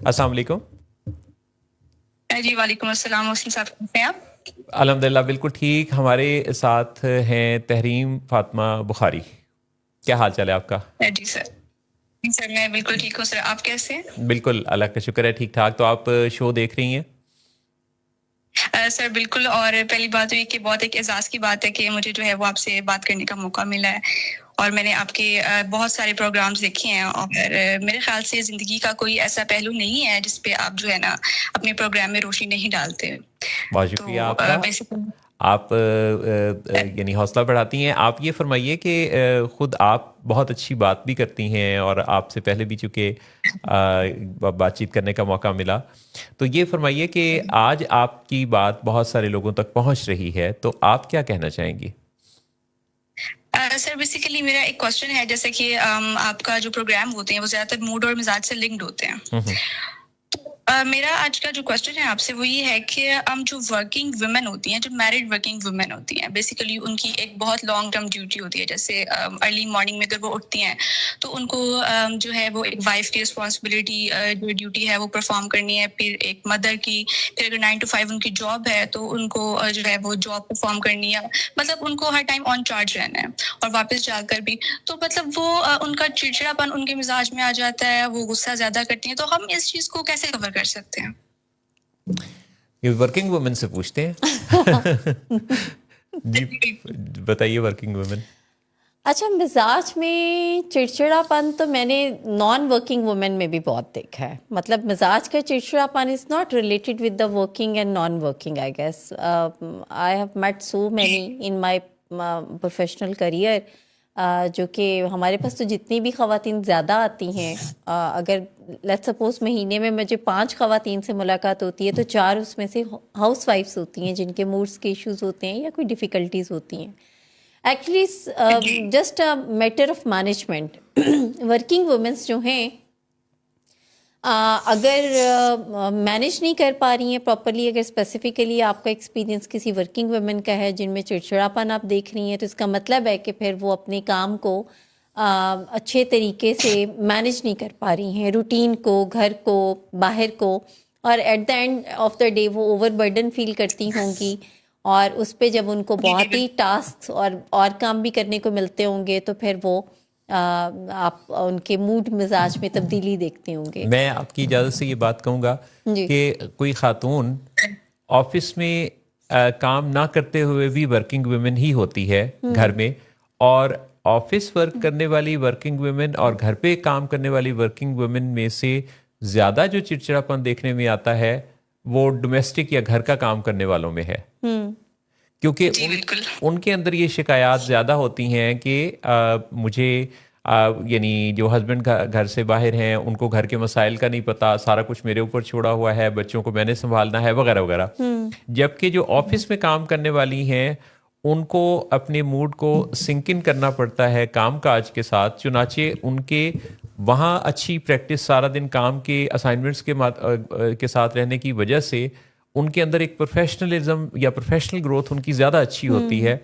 السلام علیکم. جی وعلیکم السلام. محسن صاحب کیسے ہیں آپ؟ الحمدللہ بالکل ٹھیک. ہمارے ساتھ ہیں تحریم فاطمہ بخاری. کیا حال چال ہے آپ کا؟ جی سر. جی سر میں بالکل ٹھیک ہوں. سر آپ کیسے ہیں؟ بالکل اللہ کا شکر ہے ٹھیک ٹھاک. تو آپ شو دیکھ رہی ہیں؟ سر بالکل. اور پہلی بات یہ کہ بہت ایک اعزاز کی بات ہے کہ مجھے جو ہے وہ آپ سے بات کرنے کا موقع ملا ہے. اور میں نے آپ کے بہت سارے پروگرامز دیکھے ہیں اور میرے خیال سے زندگی کا کوئی ایسا پہلو نہیں ہے جس پہ آپ جو ہے نا اپنے پروگرام میں روشنی نہیں ڈالتے. بہت شکریہ آپ کا. آپ یعنی حوصلہ بڑھاتی ہیں. آپ یہ فرمائیے کہ خود آپ بہت اچھی بات بھی کرتی ہیں اور آپ سے پہلے بھی چونکہ بات چیت کرنے کا موقع ملا. تو یہ فرمائیے کہ آج آپ کی بات بہت سارے لوگوں تک پہنچ رہی ہے تو آپ کیا کہنا چاہیں گی؟ سر بیسیکلی میرا ایک کوشچن ہے. جیسے کہ آپ کا جو پروگرام ہوتے ہیں وہ زیادہ تر موڈ اور مزاج سے لنکڈ ہوتے ہیں. میرا آج کا جو کوشچن ہے آپ سے وہ یہ ہے کہ جو ورکنگ ویمن ہوتی ہیں, جو میرڈ ورکنگ ویمن ہوتی ہیں, بیسیکلی ان کی ایک بہت لانگ ٹرم ڈیوٹی ہوتی ہے. جیسے ارلی مارننگ میں اگر وہ اٹھتی ہیں تو ان کو جو ہے وہ ایک وائف کی رسپانسبلٹی جو ڈیوٹی ہے وہ پرفارم کرنی ہے. پھر ایک مدر کی, پھر اگر 9 to 5 ان کی جاب ہے تو ان کو جو ہے وہ جاب پرفارم کرنی ہے. مطلب ان کو ہر ٹائم آن چارج رہنا ہے اور واپس جا کر بھی. تو مطلب وہ ان کا چڑچڑاپن ان کے مزاج میں آ جاتا ہے, وہ غصہ زیادہ کرتی ہیں. تو ہم اس چیز کو کیسے کور کر سکتے ہیں؟ یہ ورکنگ وومن سے پوچھتے ہیں. جی بتائیے ورکنگ وومن. اچھا, مزاج میں چڑچڑا پن تو میں نے نان ورکنگ وومن میں بھی بہت دیکھا ہے. مطلب مزاج کا چڑچڑا پن is not related with the working and non working. I guess I have met so many in my professional career جو کہ ہمارے پاس تو جتنی بھی خواتین زیادہ آتی ہیں, اگر لیٹس سپوز مہینے میں مجھے 5 خواتین سے ملاقات ہوتی ہے تو 4 اس میں سے ہاؤس وائفس ہوتی ہیں جن کے موڈس کے ایشوز ہوتے ہیں یا کوئی ڈیفیکلٹیز ہوتی ہیں. Actually just a matter of management. Working womens جو ہیں اگر مینیج نہیں کر پا رہی ہیں پراپرلی, اگر اسپیسیفکلی آپ کا ایکسپیرینس کسی ورکنگ وومن کا ہے جن میں چڑچڑاپن آپ دیکھ رہی ہیں, تو اس کا مطلب ہے کہ پھر وہ اپنے کام کو اچھے طریقے سے مینیج نہیں کر پا رہی ہیں, روٹین کو, گھر کو, باہر کو, اور at the end of the day وہ اوور برڈن فیل کرتی ہوں گی. اور اس پہ جب ان کو بہت ہی ٹاسک اور کام بھی کرنے کو ملتے ہوں گے تو پھر وہ آپ ان کے موڈ مزاج میں تبدیلی دیکھتے ہوں گے. میں آپ کی اجازت سے یہ بات کہوں گا کہ کوئی خاتون آفس میں کام نہ کرتے ہوئے بھی ورکنگ ویمن ہی ہوتی ہے گھر میں, اور آفس ورک کرنے والی ورکنگ ویمن اور گھر پہ کام کرنے والی ورکنگ ویمن میں سے زیادہ جو چڑچڑاپن دیکھنے میں آتا ہے وہ ڈومیسٹک یا گھر کا کام کرنے والوں میں ہے. کیونکہ ان کے اندر یہ شکایات زیادہ ہوتی ہیں کہ مجھے یعنی جو ہسبینڈ گھر سے باہر ہیں ان کو گھر کے مسائل کا نہیں پتہ, سارا کچھ میرے اوپر چھوڑا ہوا ہے, بچوں کو میں نے سنبھالنا ہے وغیرہ وغیرہ. جبکہ جو آفس میں کام کرنے والی ہیں ان کو اپنے موڈ کو سنکن کرنا پڑتا ہے کام کاج کے ساتھ. چنانچہ ان کے وہاں اچھی پریکٹس سارا دن کام کے اسائنمنٹس کے ساتھ رہنے کی وجہ سے ان کے اندر ایک پروفیشنلزم یا پروفیشنل گروتھ ان کی زیادہ اچھی ہوتی ہے.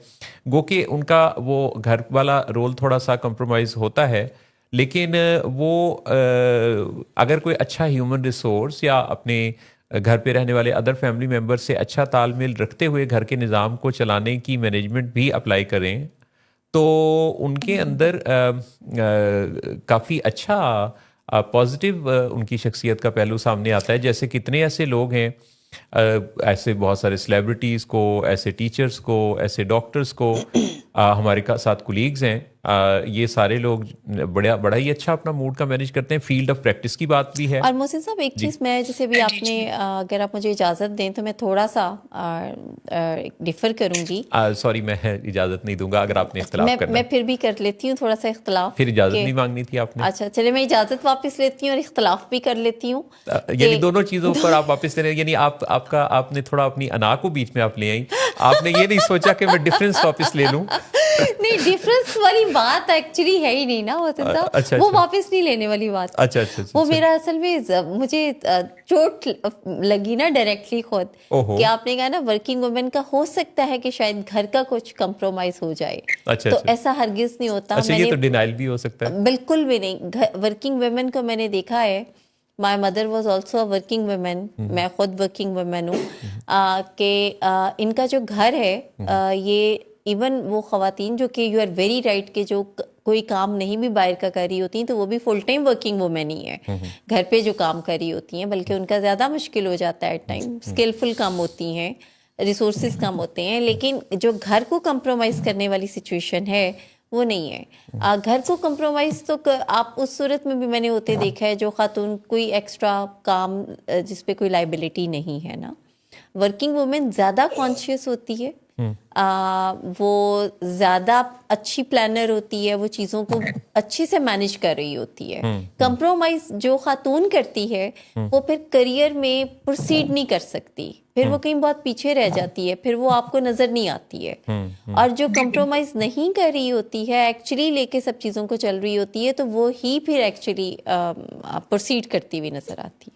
گو کہ ان کا وہ گھر والا رول تھوڑا سا کمپرومائز ہوتا ہے, لیکن وہ اگر کوئی اچھا ہیومن ریسورس یا اپنے گھر پہ رہنے والے ادر فیملی ممبر سے اچھا تال میل رکھتے ہوئے گھر کے نظام کو چلانے کی مینجمنٹ بھی اپلائی کریں تو ان کے اندر کافی اچھا پازیٹیو ان کی شخصیت کا پہلو سامنے آتا ہے. جیسے کتنے ایسے لوگ ہیں, ایسے بہت سارے سیلیبریٹیز کو, ایسے ٹیچرز کو, ایسے ڈاکٹرز کو, ہمارے ساتھ کولیگز ہیں, یہ سارے لوگ بڑا ہی اچھا اپنا موڈ کا مینیج کرتے ہیں. فیلڈ آف پریکٹس کی بات بھی ہے. اور محسن صاحب ایک چیز میں جیسے بھی آپ نے, اگر آپ مجھے اجازت دیں تو میں تھوڑا سا ڈیفر کروں گی. سوری میں اجازت نہیں دوں گا اگر آپ نے اختلاف کرنا. میں پھر بھی کر لیتی ہوں تھوڑا سا اختلاف. پھر اجازت نہیں مانگنی تھی آپ نے. اچھا چلے میں اجازت واپس لیتی ہوں اور اختلاف بھی کر لیتی ہوں. یعنی دونوں چیزوں پر آپ واپس لے رہے ہیں, یعنی آپ نے تھوڑا اپنی انا کو بیچ میں آپ لے آئیں. آپ نے یہ نہیں سوچا کہ میں ڈفرینس واپس لے لوں. نہیں, ڈفرینس والی بات ایکچولی ہے ہی نہیں نا محسن صاحب, وہ واپس نہیں لینے والی بات. اچھا وہ میرا اصل میں مجھے چوٹ لگی نا ڈائریکٹلی خود کہ آپ نے کہا نا ورکنگ وومن کا ہو سکتا ہے کہ شاید گھر کا کچھ کمپرومائز ہو جائے, تو ایسا ہرگز نہیں ہوتا. یہ تو ڈینائل بھی ہو سکتا ہے. بالکل بھی نہیں. ورکنگ ویمن کو میں نے دیکھا ہے my mother was also a working women, मैं खुद वर्किंग वुमेन हूँ, कि इनका जो घर है ये इवन वो ख़वातीन जो कि यू आर वेरी राइट कि जो कोई काम नहीं भी बाहर का कर रही होती हैं तो वो भी फुल टाइम वर्किंग वुमेन ही है, घर पे जो काम कर रही होती हैं, बल्कि उनका ज़्यादा मुश्किल हो जाता है एट टाइम, स्किलफुल कम होती हैं, रिसोर्सेज कम होते हैं, लेकिन जो घर को कंप्रोमाइज़ करने वाली सिचुएशन है वो नहीं है। घर को कंप्रोमाइज़ तो आप उस सूरत में भी मैंने होते देखा है जो खातून कोई एक्स्ट्रा काम जिस पे कोई लाइबिलिटी नहीं है ना, वर्किंग वुमेन ज़्यादा कॉन्शियस होती है, वो ज़्यादा अच्छी प्लानर होती है, वो चीज़ों को अच्छे से मैनेज कर रही होती है। कंप्रोमाइज़ जो खातून करती है वो फिर करियर में प्रोसीड नहीं कर सकती, फिर वो कहीं बहुत पीछे रह जाती है, फिर वो आपको नज़र नहीं आती है। और जो कंप्रोमाइज़ नहीं कर रही होती है, एक्चुअली लेके सब चीज़ों को चल रही होती है, तो वो ही फिर एक्चुअली प्रोसीड करती हुई नज़र आती है।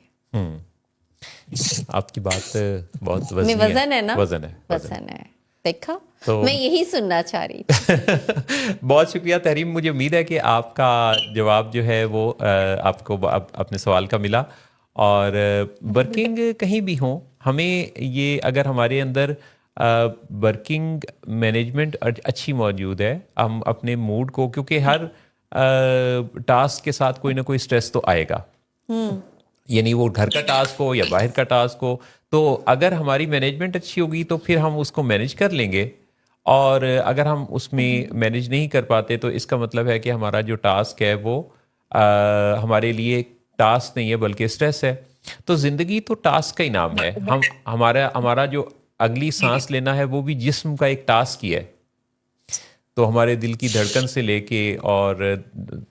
आपकी बात बहुत वज़न है ना, वज़न है। देखा तो मैं यही सुनना चाह रही थी। बहुत शुक्रिया तहरीम, मुझे उम्मीद है कि आपका जवाब जो है वो आपको अपने सवाल का मिला। और वर्किंग कहीं भी हो, हमें ये अगर हमारे अंदर वर्किंग मैनेजमेंट अच्छी मौजूद है, हम अपने मूड को, क्योंकि हर टास्क के साथ कोई ना कोई स्ट्रेस तो आएगा, यानी वो घर का टास्क हो या बाहर का टास्क हो, तो अगर हमारी मैनेजमेंट अच्छी होगी तो फिर हम उसको मैनेज कर लेंगे। और अगर हम उसमें मैनेज नहीं कर पाते तो इसका मतलब है कि हमारा जो टास्क है वो हमारे लिए टास्क नहीं है बल्कि स्ट्रेस है। तो ज़िंदगी तो टास्क का ही नाम है। हमारा जो अगली सांस लेना है वो भी जिस्म का एक टास्क ही है। तो हमारे दिल की धड़कन से लेके और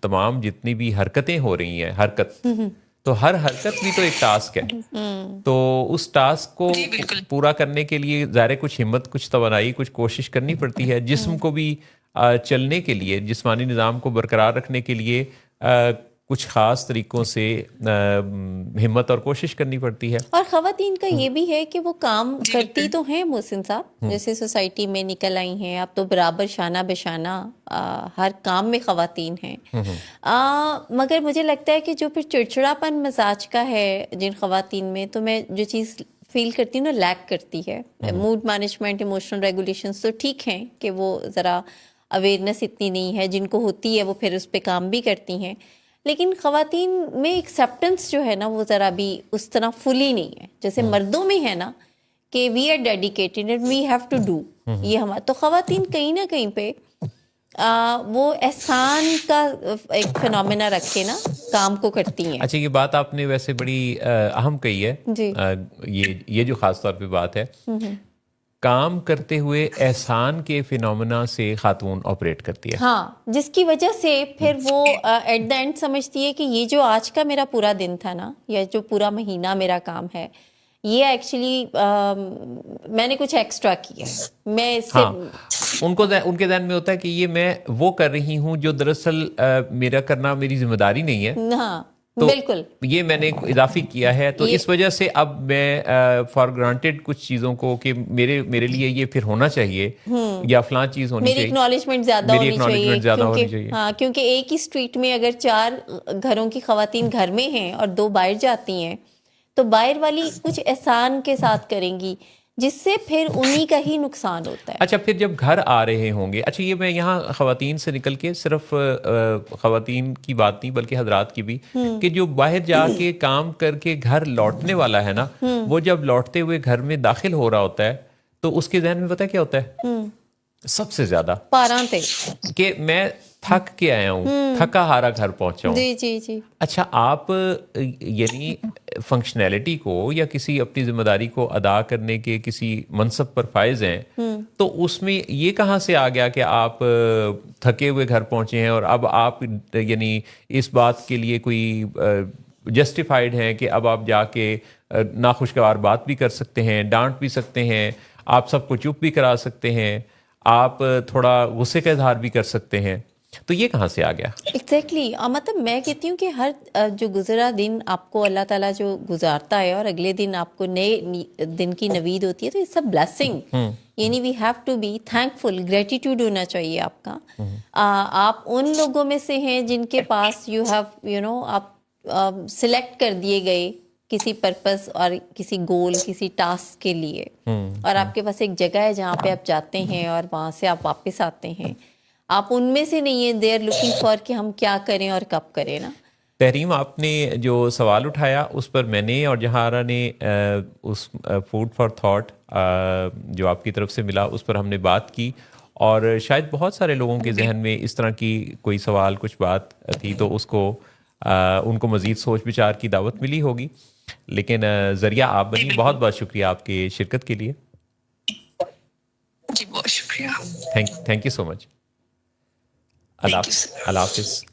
तमाम जितनी भी हरकतें हो रही हैं, तो हर हरकत भी तो एक टास्क है। तो उस टास्क को पूरा करने के लिए ज़ाहिर कुछ हिम्मत, कुछ तवानाई, कुछ कोशिश करनी पड़ती है। जिस्म को भी चलने के लिए, जिस्मानी निज़ाम को बरकरार रखने के लिए कुछ ख़ास तरीक़ों से हिम्मत और कोशिश करनी पड़ती है। और ख़वातीन का ये भी है कि वो काम करती तो हैं मोहसिन साहब, जैसे सोसाइटी में निकल आई हैं अब तो बराबर शाना बेशाना हर काम में ख़वातीन हैं, मगर मुझे लगता है कि जो फिर चिड़चिड़ापन मिजाज का है जिन ख़वातीन में, तो मैं जो चीज़ फील करती हूँ ना, लैक करती है। मूड मैनेजमेंट, इमोशनल रेगुलेशंस तो ठीक हैं कि वो ज़रा अवेयरनेस इतनी नहीं है, जिनको होती है वो फिर उस पर काम भी करती हैं, लेकिन ख़वातीन में एक्सेप्टेंस जो है ना वो ज़रा भी उस तरह फुली नहीं है जैसे मर्दों में है ना, कि we are dedicated and we have to do, ये हमारा। तो ख़वातीन कहीं ना कहीं पे वो एहसान का एक फिनोमेना रख के ना काम को करती हैं। अच्छा, ये बात आपने वैसे बड़ी अहम कही है जी। ये जो ख़ास तौर पे बात है, काम करते हुए एहसान के फिनोमेना से खातून ऑपरेट करती है। हाँ, जिसकी वजह से फिर वो एट द एंड समझती है कि ये जो आज का मेरा पूरा दिन था ना, या जो पूरा महीना मेरा काम है, ये एक्चुअली मैंने कुछ एक्स्ट्रा किया, मैं इससे उनके ध्यान में होता है कि ये मैं वो कर रही हूँ जो दरअसल मेरा करना मेरी जिम्मेदारी नहीं है। हाँ, तो बिल्कुल, ये मैंने इजाफी किया है, तो इस वजह से अब मैं फॉर ग्रांटेड कुछ चीज़ों को कि मेरे लिए ये फिर होना चाहिए या फलां चीज़ होनी चाहिए, मेरी एक्नॉलेजमेंट ज़्यादा होनी चाहिए। हाँ, क्योंकि एक ही स्ट्रीट में अगर 4 घरों की ख़वातीन घर में हैं और 2 बाहर जाती हैं, तो बाहर वाली कुछ एहसान के साथ करेंगी, जिससे फिर उन्हीं का ही नुकसान होता है। अच्छा, फिर जब घर आ रहे होंगे, अच्छा ये मैं यहाँ ख़वातीन से निकल के सिर्फ ख़वातीन की बात नहीं बल्कि हजरात की भी, कि जो बाहर जाके काम करके घर लौटने वाला है ना, वो जब लौटते हुए घर में दाखिल हो रहा होता है तो उसके ज़हन में पता है क्या होता है? सबसे ज़्यादा पारांते कि मैं थक के आया हूँ, थका हारा घर पहुंचा हूँ। जी जी जी। अच्छा, आप यानी फंक्शनैलिटी को या किसी अपनी जिम्मेदारी को अदा करने के किसी मनसब पर फायज हैं, तो उसमें ये कहाँ से आ गया कि आप थके हुए घर पहुंचे हैं और अब आप यानी इस बात के लिए कोई जस्टिफाइड हैं कि अब आप जाके नाखुशगवार बात भी कर सकते हैं, डांट भी सकते हैं, आप सबको चुप भी करा सकते हैं, आप थोड़ा गुस्से का इजहार भी कर सकते हैं, तो ये कहाँ से आ गया? एग्जैक्टली मतलब मैं कहती हूँ कि हर जो गुजरा दिन आपको अल्लाह ताला जो गुजारता है और अगले दिन आपको नए दिन की नवीद होती है, तो इट्स अ ब्लेसिंग, यानी we have to be thankful, gratitude होना चाहिए आपका। आप उन लोगों में से हैं जिनके पास यू हैव आप सिलेक्ट कर दिए गए किसी पर्पस और किसी गोल, किसी टास्क के लिए, और आपके पास एक जगह है जहाँ पे आप जाते हैं और वहाँ से आप वापस आते हैं, आप उनमें से नहीं है दे आर लुकिंग फॉर कि हम क्या करें और कब करें ना। तहरीम, आपने जो सवाल उठाया उस पर मैंने और जहारा ने उस फूड फॉर थॉट जो आपकी तरफ से मिला उस पर हमने बात की, और शायद बहुत सारे लोगों के जहन में इस तरह की कोई सवाल कुछ बात थी तो उसको उनको मज़ीद सोच विचार की दावत मिली होगी, लेकिन ज़रिया आप बनी। बहुत बहुत शुक्रिया आपके शिरकत के लिए। जी बहुत शुक्रिया। Thank you so much. अल्लाह हाफिज़। अल्लाह हाफ़िज़।